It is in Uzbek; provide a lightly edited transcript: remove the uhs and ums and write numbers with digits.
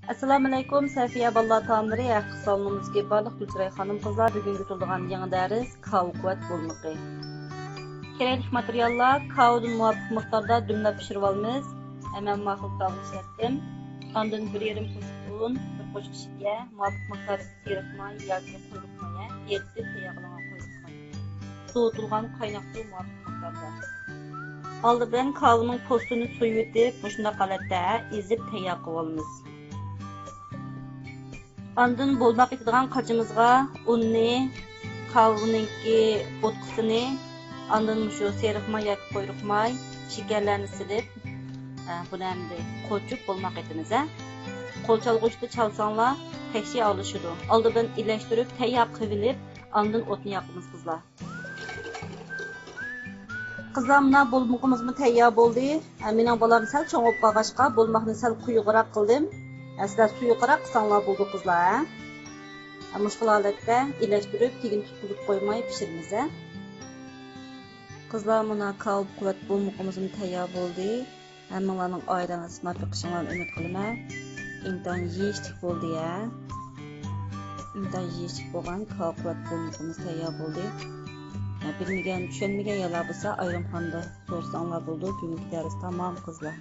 Assalomu alaykum, Safiya balla taamlari yaxshi salonimizga barliq Gulchiray xonim qizlar bugun o'tilgan yangi dars kava quvvat bo'lmoqi. Kerakli materiallar kavadan muvofiq miqdorda dumlab pishirib olamiz. Hemen ma'qul kavani ishlatdim. Ondan 1,5 qo'shiq un, 1 qo'shiq shirka, muvofiq miqdorda siriq may yoki quyruq may, eritib tayyorlangan quyruq may. Sovutilgan qaynoq suv muvofiq miqdorda. Oldi bilan kavaning postini suyib etib, shunday holatda ezib tayyor qilib olamiz. Ondan bo'lmoq etadigan qachimizga unni, kavaningki bo'tqisini, ondan shu seriq may yoki quyruq may, shakarlarni silib, buni endi qo'chib bo'lmoq etamiz. Qo'l chalg'uchda chalsanglar, tekshi olishidi. Oldidan ilashtirib, tayyor qilib, ondan o'tni yoqamiz qizlar. Qizlar, mana bo'lmoqimizmi tayyor bo'ldi. Mening bolam sal cho'ng'ib qolg'achqa bo'lmoqni sal quyuqroq qildim. Sizlar suyuqroq qilsanglar bo'ldi qizlar. Mushkul holatda ilashtirib, tegin tutqizib qo'ymay pishiramiz. Qizlar, mana kava quvvat bo'lmoqimizmi tayyor bo'ldi. Hammalarning oilangiz sinob qilishinglarni umid qilaman. Intan yeyishlik bo'ldi ya. Intan yeyishlik bo'lgan kava quvvat bo'lmoqimiz tayyor bo'ldi. Bilmagan, tushunmagan yerlar bo'lsa ayrimxonada so'rasanglar bo'ldi. Bugungi dars tamom qizlar.